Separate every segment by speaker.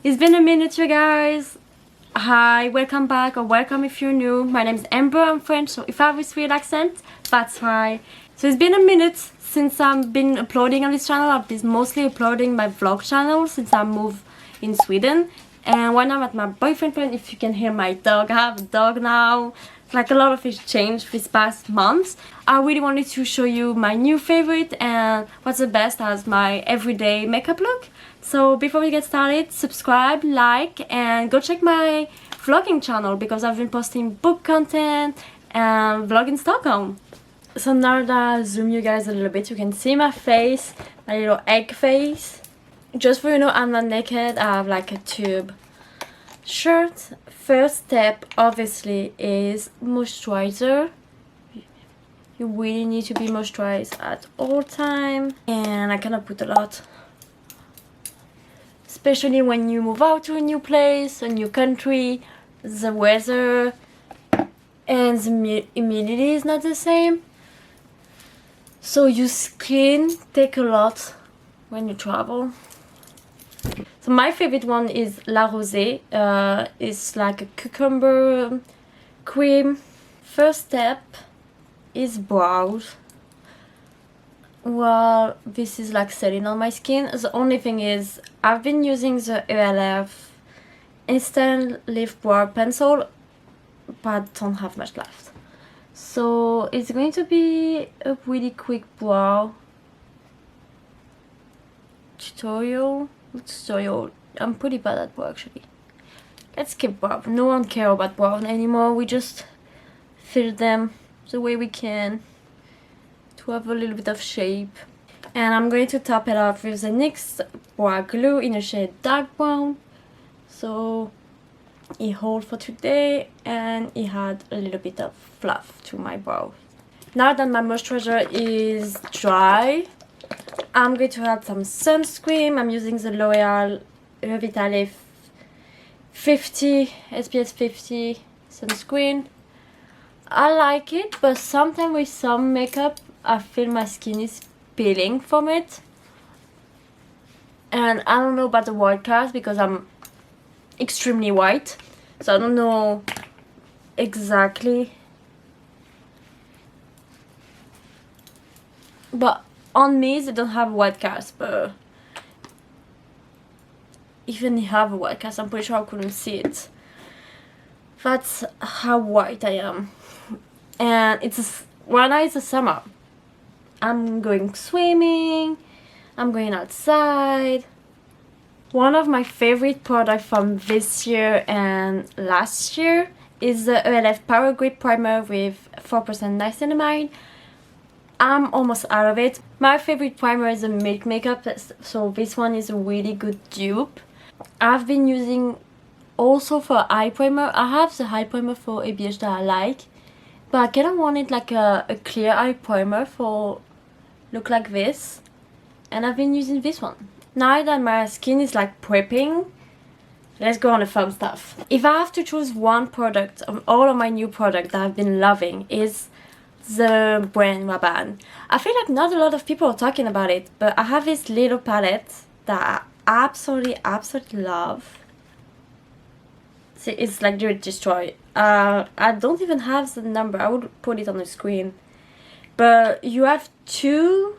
Speaker 1: It's been a minute, you guys. Hi, welcome back, or welcome if you're new. My name is Amber, I'm French, so if I have this weird accent, that's why. So it's been a minute since I've been uploading on this channel. I've been mostly uploading my vlog channel since I moved in Sweden. And when I'm at my boyfriend place, if you can hear my dog, I have a dog now. Like, a lot of it changed this past months. I really wanted to show you my new favorite and what's the best as my everyday makeup look. So before we get started, subscribe, like, and go check my vlogging channel because I've been posting book content and vlog in Stockholm. So now that I zoom you guys a little bit, you can see my face, my little egg face. Just so you know, I'm not naked, I have like a tube shirt. First step obviously is moisturizer. You really need to be moisturized at all time, and I cannot put a lot, especially when you move out to a new place, a new country. The weather and the humidity is not the same, so your skin take a lot when you travel. So my favorite one is La Rosée. It's like a cucumber cream. First step is brows. Well, this is like setting on my skin. The only thing is I've been using the ELF Instant Lift Brow Pencil, but don't have much left. So it's going to be a really quick brow tutorial. I'm pretty bad at brow actually. Let's skip brow. No one cares about brow anymore. We just fill them the way we can to have a little bit of shape. And I'm going to top it off with the NYX brow glue in a shade dark brown. So it holds for today, and it had a little bit of fluff to my brow. Now that my moisturizer is dry, I'm going to add some sunscreen. I'm using the L'Oreal Revitale 50 SPF 50 sunscreen. I like it, but sometimes with some makeup I feel my skin is peeling from it, and I don't know about the white cast because I'm extremely white, so I don't know exactly, but on me they don't have a white cast. But even if I have a white cast, I'm pretty sure I couldn't see it. That's how white I am. And right now it's the summer. I'm going swimming, I'm going outside. One of my favorite products from this year and last year is the ELF Power Grip Primer with 4% niacinamide. I'm almost out of it. My favorite primer is the Milk Makeup, so this one is a really good dupe. I've been using also for eye primer. I have the eye primer for ABH that I like, but I kind of wanted like a clear eye primer for look like this, and I've been using this one. Now that my skin is like prepping, let's go on the fun stuff. If I have to choose one product of all of my new products that I've been loving, is the brand Rabane. I feel like not a lot of people are talking about it, but I have this little palette that I absolutely love. See, it's like the Destroy. I don't even have the number. I would put it on the screen. But you have two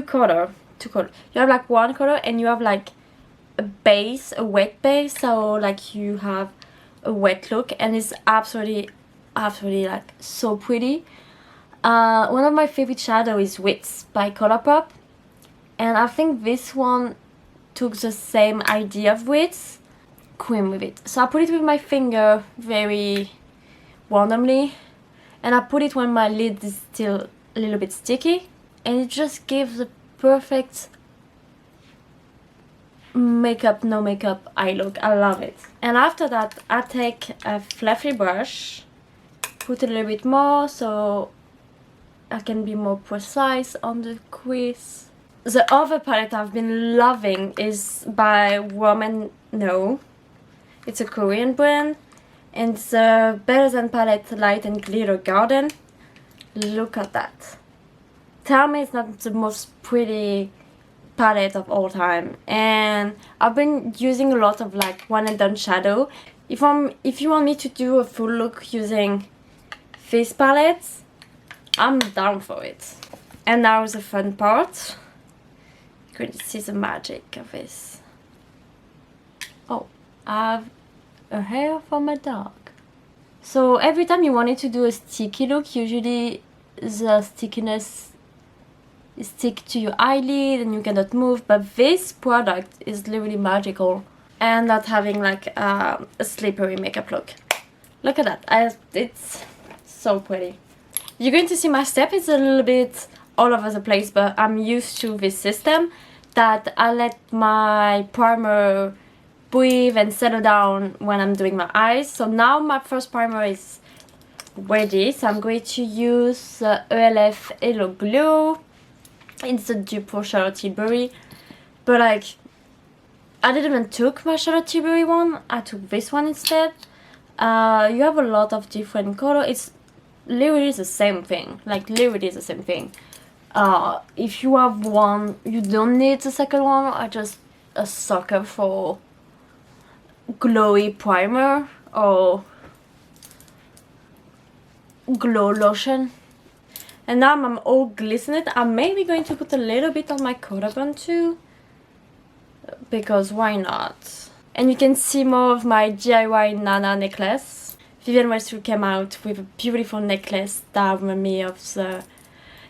Speaker 1: color. You have like one color, and you have like a base, a wet base. So like you have a wet look, and it's absolutely like so pretty. One of my favorite shadow is Wits by Colourpop, and I think this one took the same idea of Wits, cream with it. So I put it with my finger very randomly, and I put it when my lid is still a little bit sticky, and it just gives the perfect makeup, no makeup eye look. I love it. And after that I take a fluffy brush, put a little bit more so I can be more precise on the crease. The other palette I've been loving is by Woman No. It's a Korean brand, and it's the Better Than Palette Light and Glitter Garden. Look at that. Tell me it's not the most pretty palette of all time, and I've been using a lot of like one and done shadow. If you want me to do a full look using this palette, I'm down for it. And now the fun part. You're going to see the magic of this. Oh, I have a hair for my dog. So every time you wanted to do a sticky look, usually the stickiness stick to your eyelid and you cannot move, but this product is literally magical, and not having like a slippery makeup look. Look at that, it's so pretty. You're going to see my step is a little bit all over the place, but I'm used to this system that I let my primer breathe and settle down when I'm doing my eyes. So now my first primer is ready, so I'm going to use ELF Hello Glow. It's a dupe for Charlotte Tilbury, but like I didn't even took my Charlotte Tilbury one, I took this one instead. You have a lot of different color. It's literally the same thing, like literally the same thing. If you have one, you don't need the second one. I'm just a sucker for glowy primer or glow lotion. And now I'm all glistening. I'm maybe going to put a little bit on my collarbone too, because why not? And you can see more of my DIY Nana necklace. Vivienne Westwood came out with a beautiful necklace that reminded me of the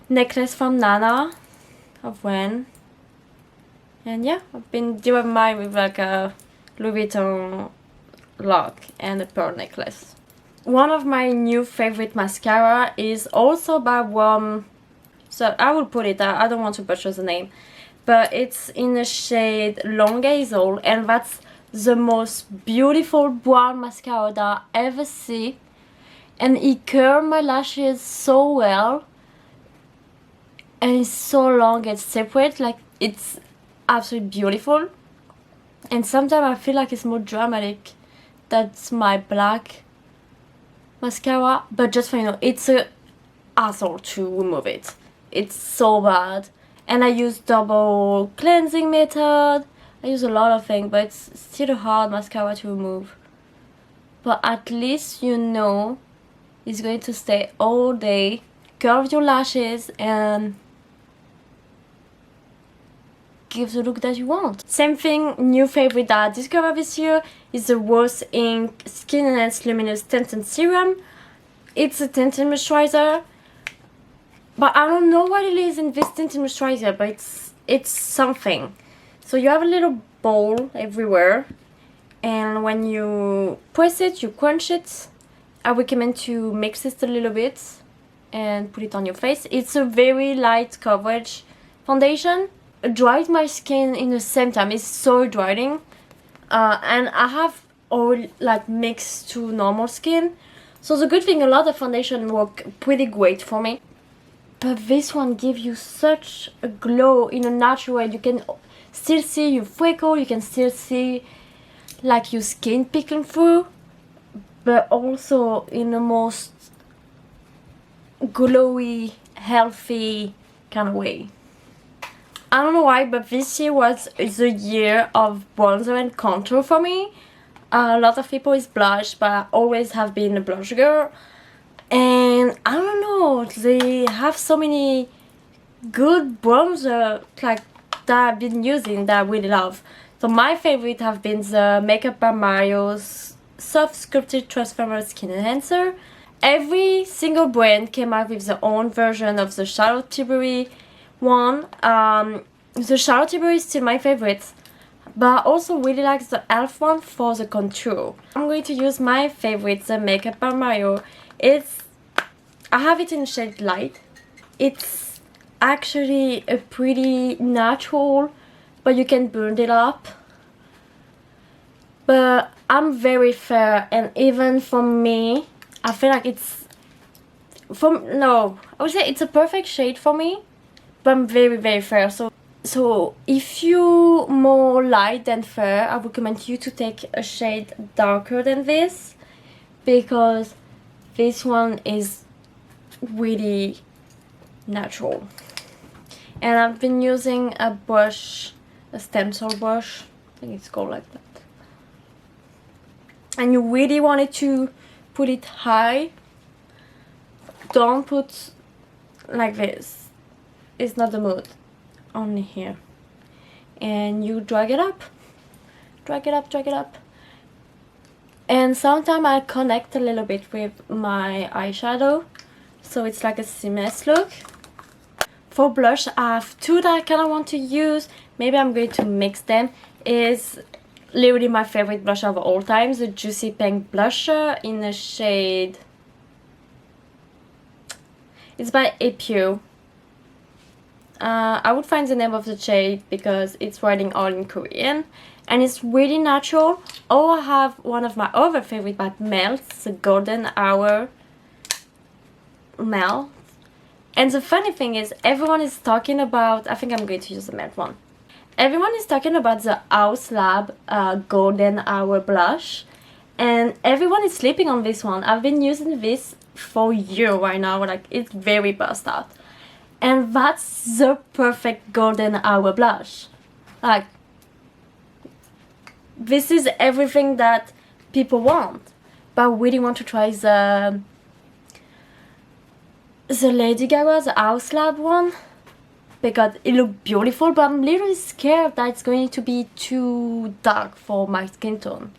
Speaker 1: necklace from Nana of when. And yeah, I've been doing mine with like a Louis Vuitton lock and a pearl necklace. One of my new favorite mascara is also by one, so I will put it, I don't want to butcher the name, but it's in the shade Long Hazel, and that's the most beautiful brown mascara that I ever see, and it curls my lashes so well, and it's so long and separate, like it's absolutely beautiful. And sometimes I feel like it's more dramatic. That's my black mascara, but just for you know, it's a hassle to remove it. It's so bad. And I use double cleansing method. I use a lot of things, but it's still a hard mascara to remove. But at least you know it's going to stay all day, curve your lashes, and give the look that you want. Same thing, new favorite that I discovered this year is the Rose Ink Skin Enhanced Luminous Tinted Serum. It's a tinted moisturizer, but I don't know what it is in this tinted moisturizer, but it's something. So you have a little bowl everywhere, and when you press it, you crunch it. I recommend to mix it a little bit and put it on your face. It's a very light coverage foundation. Dried my skin in the same time. It's so drying, and I have all like mixed to normal skin, so the good thing, a lot of foundation work pretty great for me, but this one gives you such a glow in a natural way. You can still see your freckle, you can still see like your skin peeking through, but also in the most glowy, healthy kind of way. I don't know why, but this year was the year of bronzer and contour for me. A lot of people is blush, but I always have been a blush girl. And I don't know, they have so many good bronzer like that I've been using that I really love. So my favorite have been the Makeup by Mario's Soft Sculpted Transformer Skin Enhancer. Every single brand came out with their own version of the Charlotte Tilbury one. The Charlotte Tilbury is still my favorite, but I also really like the e.l.f. one for the contour. I'm going to use my favorite, the Makeup by Mario. I have it in shade light. It's actually a pretty natural, but you can build it up. But I'm very fair, and even for me, I feel like I would say it's a perfect shade for me, but I'm very, very fair. So if you more light than fair, I recommend you to take a shade darker than this, because this one is really natural. And I've been using a brush, a stencil brush, I think it's called like that. And you really wanted to put it high. Don't put like this, it's not the mood, only here. And you drag it up, drag it up, drag it up. And sometimes I connect a little bit with my eyeshadow, so it's like a seamless look. For blush, I have two that I kind of want to use. Maybe I'm going to mix them. Is literally my favorite blusher of all time, the Juicy Pink blusher in the shade. It's by FAQs. I would find the name of the shade because it's writing all in Korean. And it's really natural. Oh, I have one of my other favorite that melts, the Golden Hour melt. And the funny thing is, everyone is talking about, I think I'm going to use the matte one. Everyone is talking about the House Lab Golden Hour blush. And everyone is sleeping on this one. I've been using this for a year right now, like it's very burst out. And that's the perfect Golden Hour blush. Like, this is everything that people want. But I really want to try the Lady Gaga, the House Lab one, because it looks beautiful, but I'm literally scared that it's going to be too dark for my skin tone.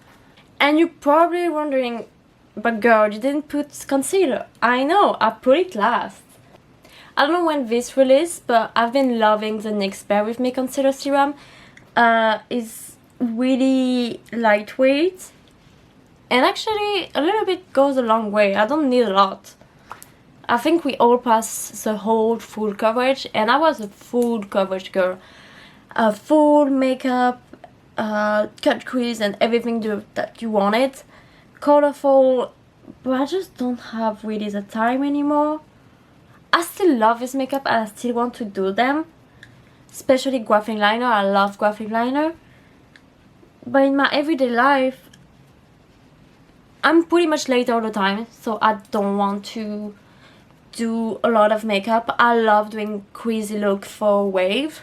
Speaker 1: And you're probably wondering, but girl, you didn't put concealer. I know, I put it last. I don't know when this released, but I've been loving the NYX Bare With Me concealer serum. It's really lightweight, and actually a little bit goes a long way. I don't need a lot. I think we all pass the whole full coverage, and I was a full coverage girl. Full makeup, cut crease and everything that you wanted. Colorful, but I just don't have really the time anymore. I still love this makeup and I still want to do them. Especially graphing liner, I love graphing liner. But in my everyday life, I'm pretty much late all the time, so I don't want to do a lot of makeup. I love doing crazy look for wave.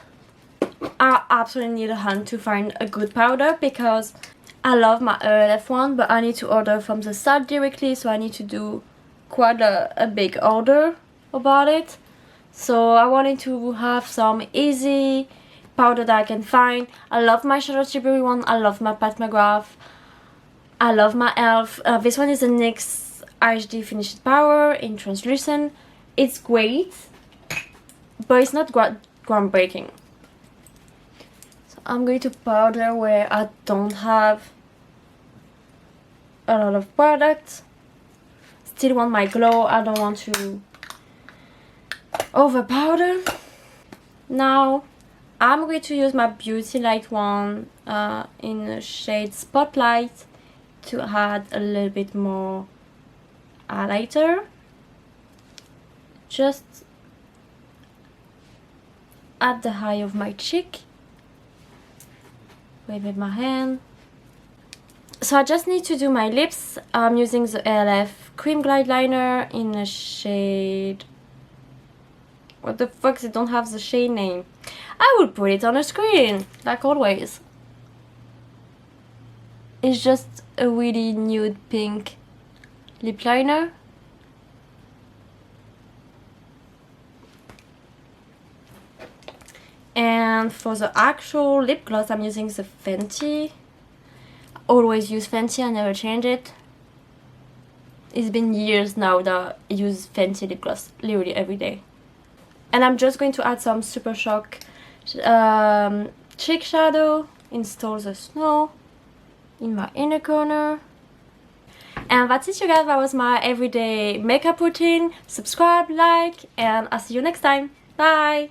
Speaker 1: I absolutely need a hunt to find a good powder because I love my LF one, but I need to order from the site directly, so I need to do quite a big order about it. So I wanted to have some easy powder that I can find. I love my Charlotte Tilbury one, I love my Pat McGrath, I love my ELF. This one is the NYX HD Finished Power in translucent. It's great, but it's not groundbreaking. So I'm going to powder where I don't have a lot of product. Still want my glow, I don't want to over powder. Now I'm going to use my Beauty Light one in the shade Spotlight to add a little bit more highlighter. Just at the high of my cheek. Wave with my hand. So I just need to do my lips. I'm using the LF Cream Glide Liner in a shade... What the fuck, they don't have the shade name. I will put it on the screen, like always. It's just a really nude pink lip liner. And for the actual lip gloss, I'm using the Fenty. I always use Fenty, I never change it. It's been years now that I use Fenty lip gloss, literally every day. And I'm just going to add some Super Shock cheek shadow, install the snow in my inner corner. And that's it, you guys. That was my everyday makeup routine. Subscribe, like, and I'll see you next time. Bye!